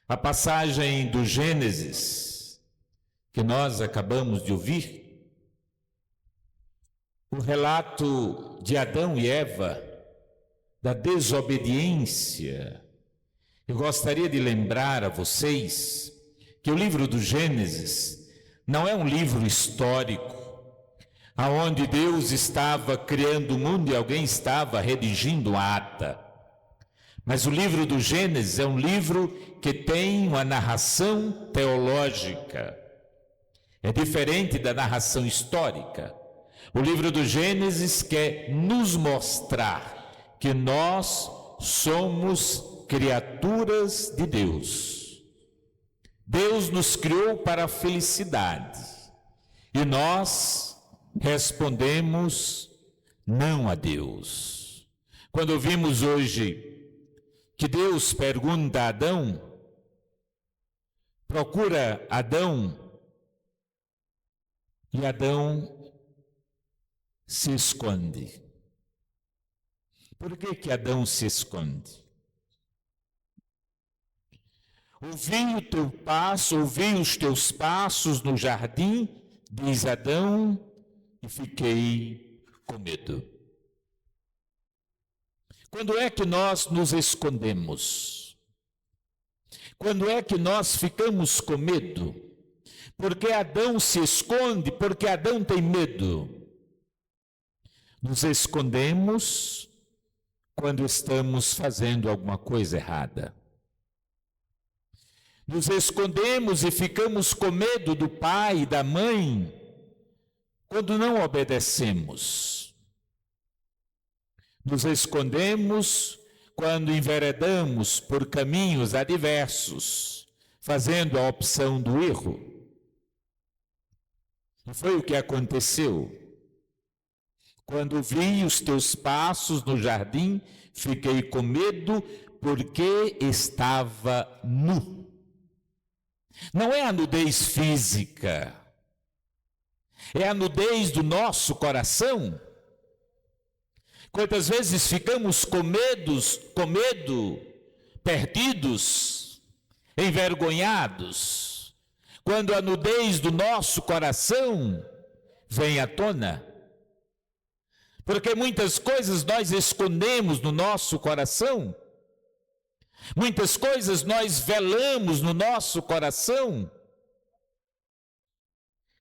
A passagem do Gênesis, que nós acabamos de ouvir, o relato de Adão e Eva, da desobediência. Eu gostaria de lembrar a vocês que o livro do Gênesis não é um livro histórico, aonde Deus estava criando o mundo e alguém estava redigindo a ata. Mas o livro do Gênesis é um livro que tem uma narração teológica. É diferente da narração histórica. O livro do Gênesis quer nos mostrar que nós somos criaturas de Deus. Deus nos criou para a felicidade. E nós respondemos não a Deus. Quando ouvimos hoje que Deus pergunta a Adão, procura Adão, e Adão se esconde. Por que Adão se esconde? Ouvi os teus passos no jardim, diz Adão, e fiquei com medo. Quando é que nós nos escondemos? Quando é que nós ficamos com medo? Porque Adão se esconde, porque Adão tem medo. Nos escondemos quando estamos fazendo alguma coisa errada. Nos escondemos e ficamos com medo do pai e da mãe quando não obedecemos. Nos escondemos quando enveredamos por caminhos adversos, fazendo a opção do erro. Não foi o que aconteceu? Quando vi os teus passos no jardim, fiquei com medo porque estava nu. Não é a nudez física, é a nudez do nosso coração. Quantas vezes ficamos com medo, perdidos, envergonhados, quando a nudez do nosso coração vem à tona? Porque muitas coisas nós escondemos no nosso coração, muitas coisas nós velamos no nosso coração.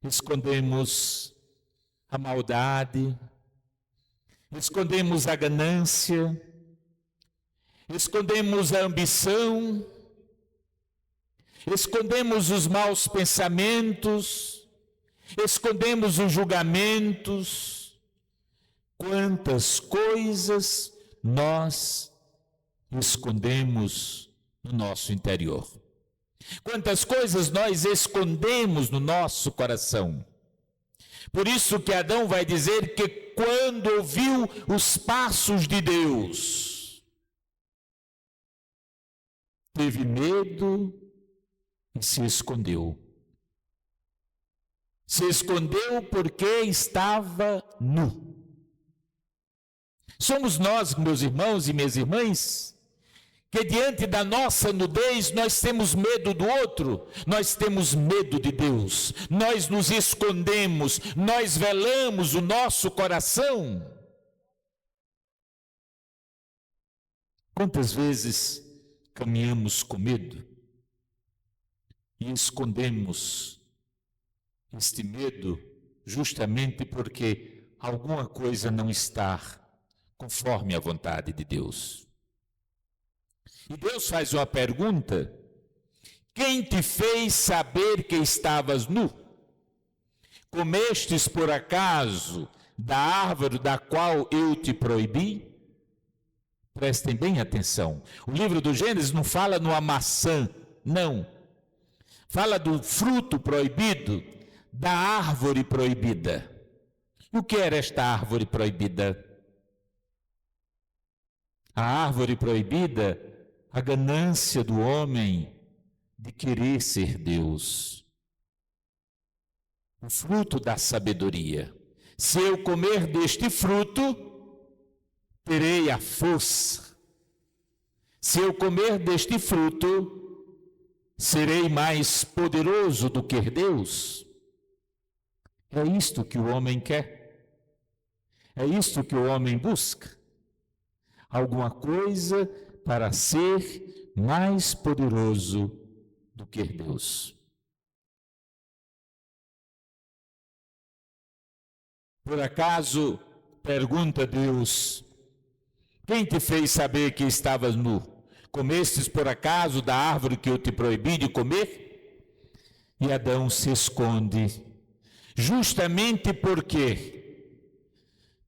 Escondemos a maldade, escondemos a ganância, escondemos a ambição, escondemos os maus pensamentos, escondemos os julgamentos. Quantas coisas nós escondemos no nosso interior. Quantas coisas nós escondemos no nosso coração. Por isso que Adão vai dizer que quando ouviu os passos de Deus, teve medo e se escondeu. Se escondeu porque estava nu. Somos nós, meus irmãos e minhas irmãs, que diante da nossa nudez nós temos medo do outro, nós temos medo de Deus, nós nos escondemos, nós velamos o nosso coração. Quantas vezes caminhamos com medo e escondemos este medo justamente porque alguma coisa não está conforme a vontade de Deus. E Deus faz uma pergunta: quem te fez saber que estavas nu? Comestes por acaso da árvore da qual eu te proibi? Prestem bem atenção. O livro do Gênesis não fala numa maçã, não. Fala do fruto proibido, da árvore proibida. E o que era esta árvore proibida? A árvore proibida, a ganância do homem de querer ser Deus. O fruto da sabedoria. Se eu comer deste fruto, terei a força. Se eu comer deste fruto, serei mais poderoso do que Deus? É isto que o homem quer. É isto que o homem busca. Alguma coisa para ser mais poderoso do que Deus. Por acaso, pergunta Deus, quem te fez saber que estavas nu? Comestes por acaso da árvore que eu te proibi de comer? E Adão se esconde. Justamente por quê?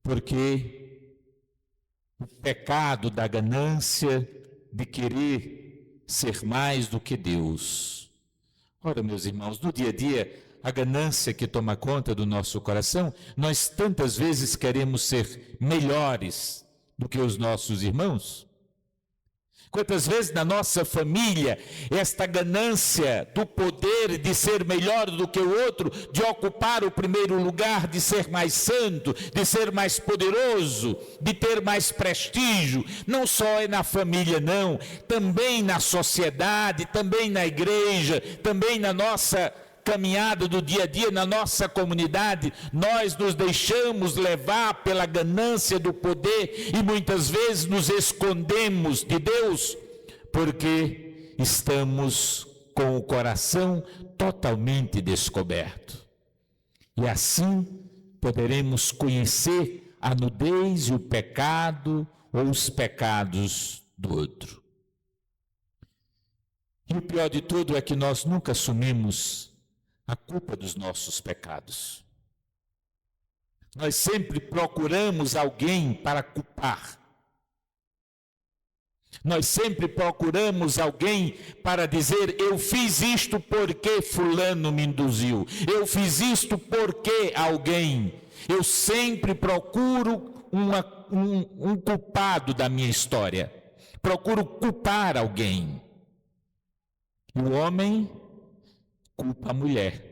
Porque o pecado da ganância de querer ser mais do que Deus. Ora, meus irmãos, no dia a dia, a ganância que toma conta do nosso coração, nós tantas vezes queremos ser melhores do que os nossos irmãos. Quantas vezes na nossa família, esta ganância do poder de ser melhor do que o outro, de ocupar o primeiro lugar, de ser mais santo, de ser mais poderoso, de ter mais prestígio, não só é na família não, também na sociedade, também na igreja, também na nossa caminhada do dia a dia, na nossa comunidade, nós nos deixamos levar pela ganância do poder e muitas vezes nos escondemos de Deus, porque estamos com o coração totalmente descoberto. E assim poderemos conhecer a nudez e o pecado ou os pecados do outro. E o pior de tudo é que nós nunca assumimos a culpa dos nossos pecados. Nós sempre procuramos alguém para culpar. Nós sempre procuramos alguém para dizer, eu fiz isto porque fulano me induziu. Eu fiz isto porque alguém. Eu sempre procuro um culpado da minha história. Procuro culpar alguém. E o homem culpa a mulher.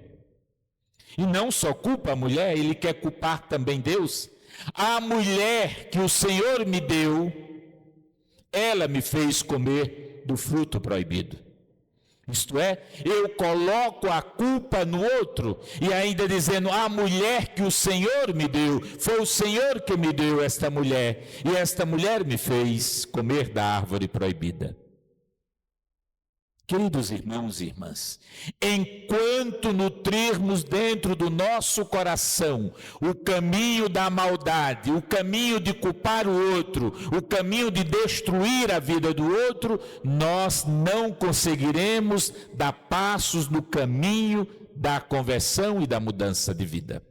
E não só culpa a mulher, ele quer culpar também Deus. A mulher que o Senhor me deu, ela me fez comer do fruto proibido. Isto é, eu coloco a culpa no outro e ainda dizendo, a mulher que o Senhor me deu, foi o Senhor que me deu esta mulher e esta mulher me fez comer da árvore proibida. Queridos irmãos e irmãs, enquanto nutrirmos dentro do nosso coração o caminho da maldade, o caminho de culpar o outro, o caminho de destruir a vida do outro, nós não conseguiremos dar passos no caminho da conversão e da mudança de vida.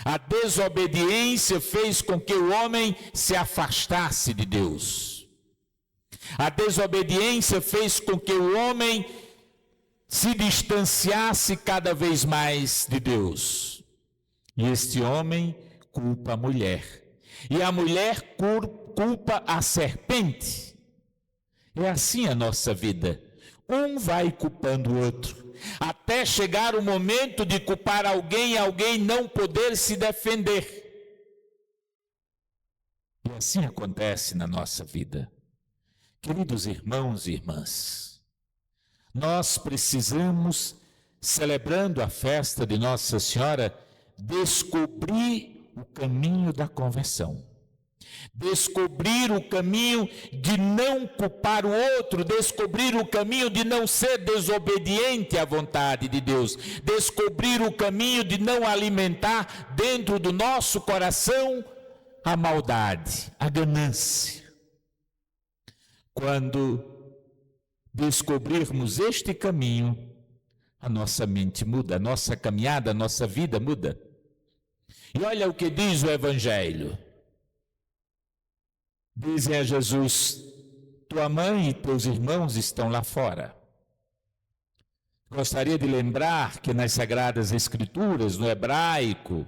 A desobediência fez com que o homem se afastasse de Deus. A desobediência fez com que o homem se distanciasse cada vez mais de Deus. E este homem culpa a mulher. E a mulher culpa a serpente. É assim a nossa vida. Um vai culpando o outro. Até chegar o momento de culpar alguém e alguém não poder se defender. E assim acontece na nossa vida. Queridos irmãos e irmãs, nós precisamos, celebrando a festa de Nossa Senhora, descobrir o caminho da conversão. Descobrir o caminho de não culpar o outro, descobrir o caminho de não ser desobediente à vontade de Deus, descobrir o caminho de não alimentar dentro do nosso coração a maldade, a ganância. Quando descobrirmos este caminho, a nossa mente muda, a nossa caminhada, a nossa vida muda. E olha o que diz o Evangelho. Dizem a Jesus, tua mãe e teus irmãos estão lá fora. Gostaria de lembrar que nas Sagradas Escrituras, no hebraico,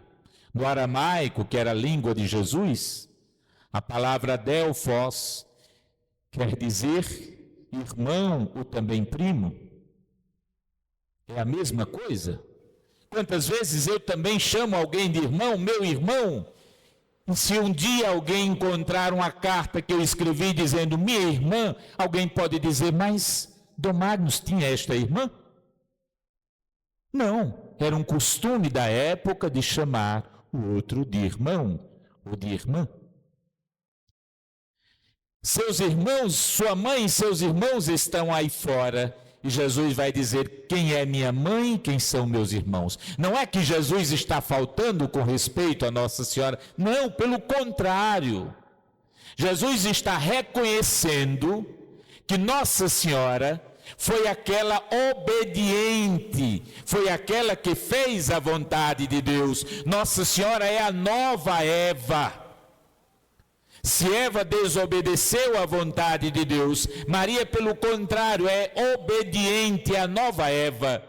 no aramaico, que era a língua de Jesus, a palavra Delfos quer dizer irmão ou também primo. É a mesma coisa. Quantas vezes eu também chamo alguém de irmão, meu irmão, e se um dia alguém encontrar uma carta que eu escrevi dizendo minha irmã, alguém pode dizer, mas Dom Magnus tinha esta irmã? Não, era um costume da época de chamar o outro de irmão ou de irmã. Seus irmãos, sua mãe e seus irmãos estão aí fora. E Jesus vai dizer: quem é minha mãe e quem são meus irmãos? Não é que Jesus está faltando com respeito a Nossa Senhora. Não, pelo contrário. Jesus está reconhecendo que Nossa Senhora foi aquela obediente, foi aquela que fez a vontade de Deus. Nossa Senhora é a nova Eva. Se Eva desobedeceu à vontade de Deus, Maria, pelo contrário, é obediente à nova Eva.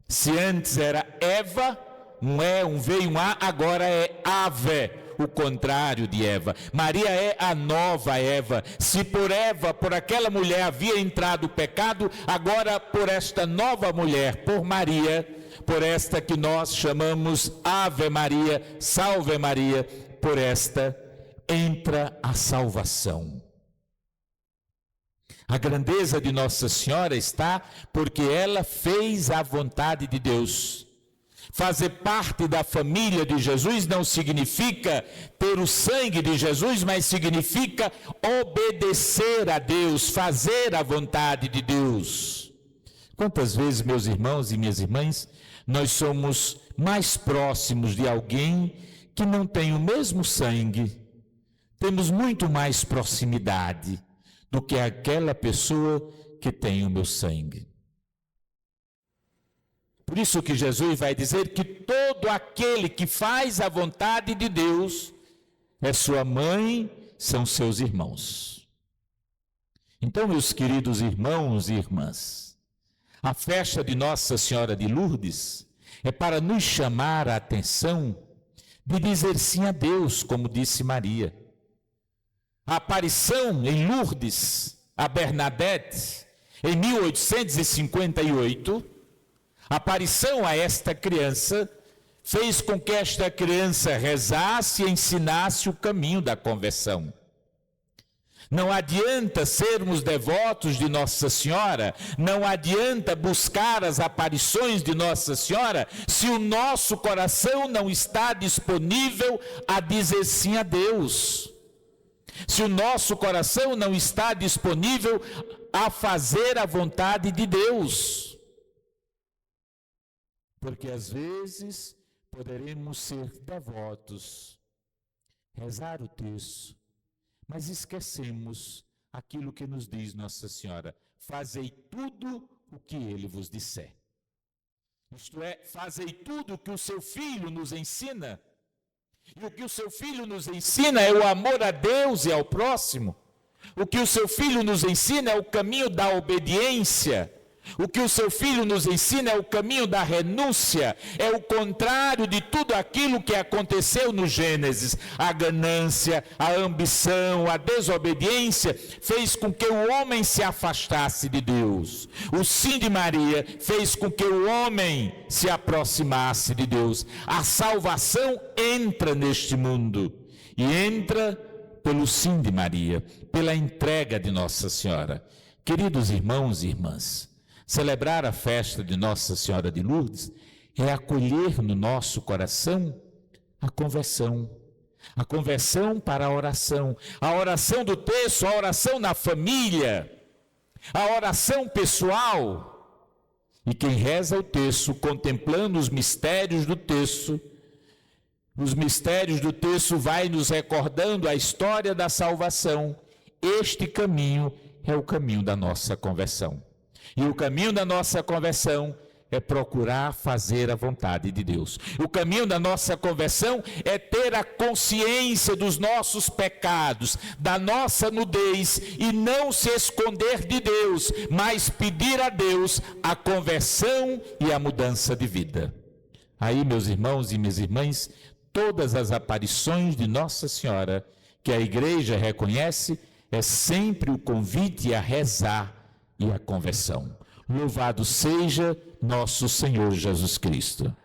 Se antes era Eva, um E, um V e um A, agora é Ave, o contrário de Eva. Maria é a nova Eva. Se por Eva, por aquela mulher havia entrado o pecado, agora por esta nova mulher, por Maria, por esta que nós chamamos Ave Maria, Salve Maria, por esta entra a salvação. A grandeza de Nossa Senhora está porque ela fez a vontade de Deus. Fazer parte da família de Jesus não significa ter o sangue de Jesus, mas significa obedecer a Deus, fazer a vontade de Deus. Quantas vezes, meus irmãos e minhas irmãs, nós somos mais próximos de alguém que não tem o mesmo sangue, temos muito mais proximidade do que aquela pessoa que tem o meu sangue. Por isso que Jesus vai dizer que todo aquele que faz a vontade de Deus é sua mãe, são seus irmãos. Então, meus queridos irmãos e irmãs, a festa de Nossa Senhora de Lourdes é para nos chamar a atenção de dizer sim a Deus, como disse Maria. A aparição em Lourdes a Bernadette, em 1858, a aparição a esta criança fez com que esta criança rezasse e ensinasse o caminho da conversão. Não adianta sermos devotos de Nossa Senhora, não adianta buscar as aparições de Nossa Senhora, se o nosso coração não está disponível a dizer sim a Deus. Se o nosso coração não está disponível a fazer a vontade de Deus. Porque às vezes poderemos ser devotos, rezar o terço, mas esquecemos aquilo que nos diz Nossa Senhora: fazei tudo o que Ele vos disser. Isto é, fazei tudo o que o seu Filho nos ensina. E o que o seu Filho nos ensina é o amor a Deus e ao próximo. O que o seu Filho nos ensina é o caminho da obediência. O que o seu Filho nos ensina é o caminho da renúncia, é o contrário de tudo aquilo que aconteceu no Gênesis. A ganância, a ambição, a desobediência fez com que o homem se afastasse de Deus. O sim de Maria fez com que o homem se aproximasse de Deus. A salvação entra neste mundo e entra pelo sim de Maria, pela entrega de Nossa Senhora. Queridos irmãos e irmãs, celebrar a festa de Nossa Senhora de Lourdes é acolher no nosso coração a conversão para a oração do terço, a oração na família, a oração pessoal. E quem reza o terço, contemplando os mistérios do terço vai nos recordando a história da salvação. Este caminho é o caminho da nossa conversão. E o caminho da nossa conversão é procurar fazer a vontade de Deus. O caminho da nossa conversão é ter a consciência dos nossos pecados, da nossa nudez, e não se esconder de Deus, mas pedir a Deus a conversão e a mudança de vida. Aí, meus irmãos e minhas irmãs, todas as aparições de Nossa Senhora que a Igreja reconhece é sempre o convite a rezar e a conversão. Louvado seja nosso Senhor Jesus Cristo.